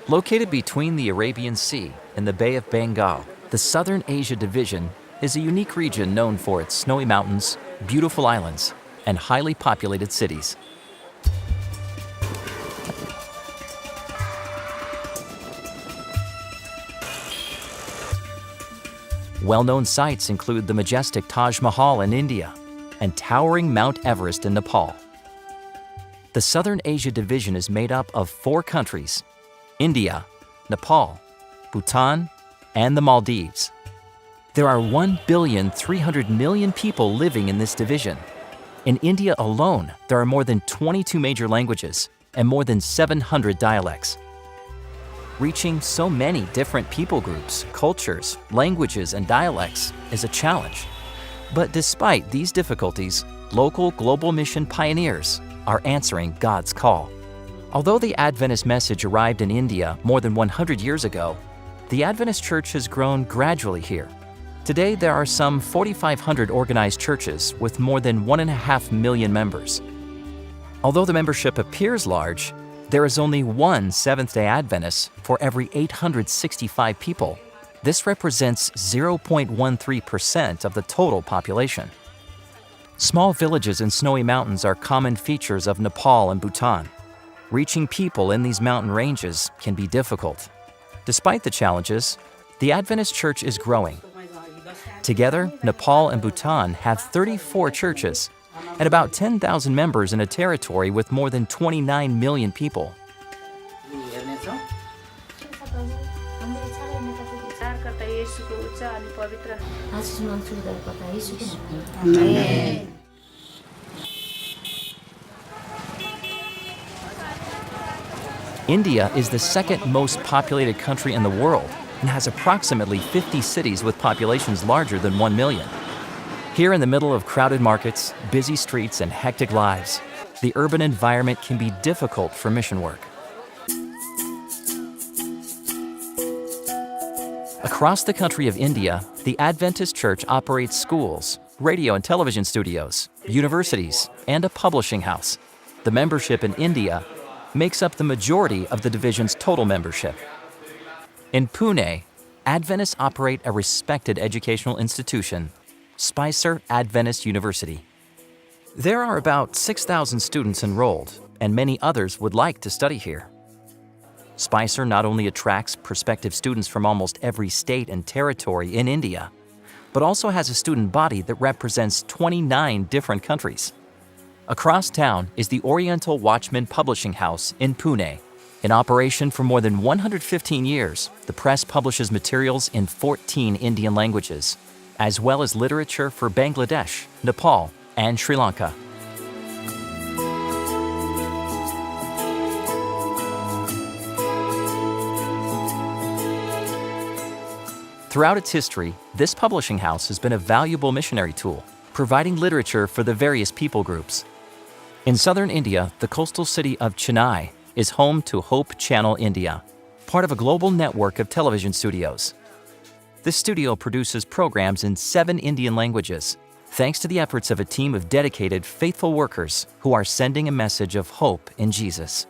Located between the Arabian Sea and the Bay of Bengal, the Southern Asia Division is a unique region known for its snowy mountains, beautiful islands, and highly populated cities. Well-known sites include the majestic Taj Mahal in India and towering Mount Everest in Nepal. The Southern Asia Division is made up of 4 countries: India, Nepal, Bhutan, and the Maldives. There are 1,300,000,000 people living in this division. In India alone, there are more than 22 major languages and more than 700 dialects. Reaching so many different people groups, cultures, languages, and dialects is a challenge. But despite these difficulties, local global mission pioneers are answering God's call. Although the Adventist message arrived in India more than 100 years ago, the Adventist Church has grown gradually here. Today, there are some 4,500 organized churches with more than 1.5 million members. Although the membership appears large, there is only one Seventh-day Adventist for every 865 people. This represents 0.13% of the total population. Small villages and snowy mountains are common features of Nepal and Bhutan. Reaching people in these mountain ranges can be difficult. Despite the challenges, the Adventist Church is growing. Together, Nepal and Bhutan have 34 churches and about 10,000 members in a territory with more than 29 million people. India is the second most populated country in the world and has approximately 50 cities with populations larger than 1 million. Here in the middle of crowded markets, busy streets, and hectic lives, the urban environment can be difficult for mission work. Across the country of India, the Adventist Church operates schools, radio and television studios, universities, and a publishing house. The membership in India makes up the majority of the division's total membership. In Pune, Adventists operate a respected educational institution, Spicer Adventist University. There are about 6,000 students enrolled, and many others would like to study here. Spicer not only attracts prospective students from almost every state and territory in India, but also has a student body that represents 29 different countries. Across town is the Oriental Watchman Publishing House in Pune. In operation for more than 115 years, the press publishes materials in 14 Indian languages, as well as literature for Bangladesh, Nepal, and Sri Lanka. Throughout its history, this publishing house has been a valuable missionary tool, providing literature for the various people groups. In southern India, the coastal city of Chennai is home to Hope Channel India, part of a global network of television studios. This studio produces programs in 7 Indian languages, thanks to the efforts of a team of dedicated, faithful workers who are sending a message of hope in Jesus.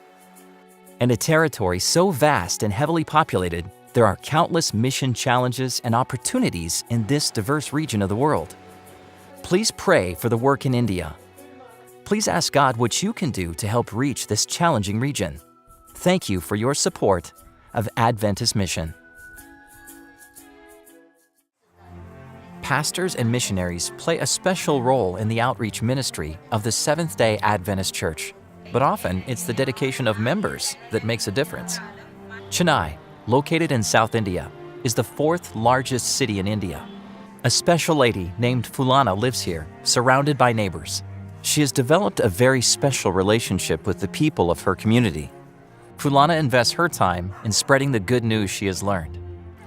In a territory so vast and heavily populated, there are countless mission challenges and opportunities in this diverse region of the world. Please pray for the work in India. Please ask God what you can do to help reach this challenging region. Thank you for your support of Adventist Mission. Pastors and missionaries play a special role in the outreach ministry of the Seventh-day Adventist Church, but often it's the dedication of members that makes a difference. Chennai, located in South India, is the 4th largest city in India. A special lady named Fulana lives here, surrounded by neighbors. She has developed a very special relationship with the people of her community. Fulana invests her time in spreading the good news she has learned.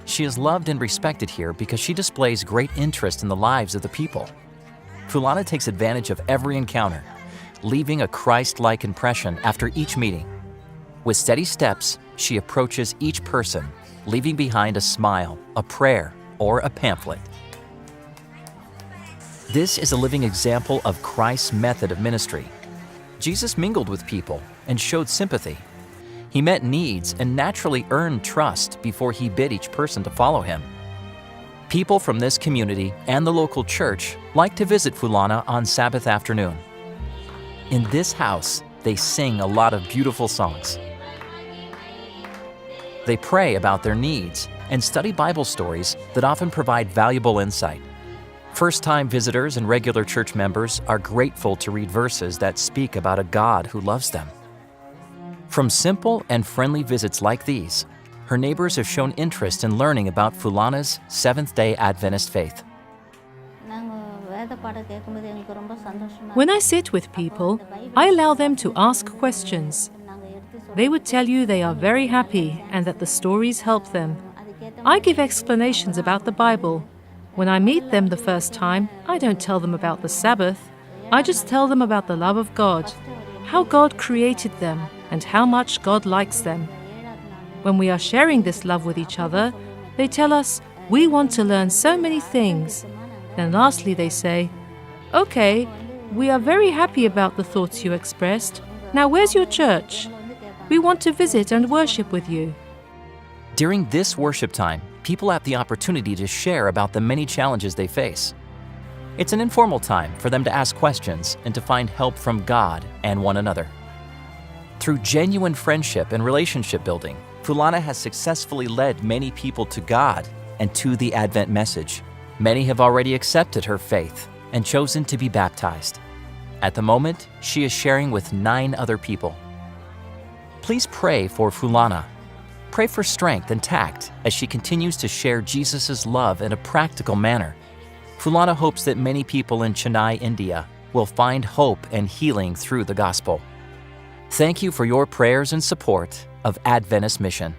She is loved and respected here because she displays great interest in the lives of the people. Fulana takes advantage of every encounter, leaving a Christ-like impression after each meeting. With steady steps, she approaches each person, leaving behind a smile, a prayer, or a pamphlet. This is a living example of Christ's method of ministry. Jesus mingled with people and showed sympathy. He met needs and naturally earned trust before he bid each person to follow him. People from this community and the local church like to visit Fulana on Sabbath afternoon. In this house, they sing a lot of beautiful songs. They pray about their needs and study Bible stories that often provide valuable insight. First-time visitors and regular church members are grateful to read verses that speak about a God who loves them. From simple and friendly visits like these, her neighbors have shown interest in learning about Fulana's Seventh-day Adventist faith. When I sit with people, I allow them to ask questions. They would tell you they are very happy and that the stories help them. I give explanations about the Bible. When I meet them the first time, I don't tell them about the Sabbath. I just tell them about the love of God, how God created them, and how much God likes them. When we are sharing this love with each other, they tell us, "We want to learn so many things." Then lastly they say, "Okay, we are very happy about the thoughts you expressed. Now where's your church? We want to visit and worship with you." During this worship time, people have the opportunity to share about the many challenges they face. It's an informal time for them to ask questions and to find help from God and one another. Through genuine friendship and relationship building, Fulana has successfully led many people to God and to the Advent message. Many have already accepted her faith and chosen to be baptized. At the moment, she is sharing with 9 other people. Please pray for Fulana. Pray for strength and tact as she continues to share Jesus' love in a practical manner. Fulana hopes that many people in Chennai, India, will find hope and healing through the gospel. Thank you for your prayers and support of Adventist Mission.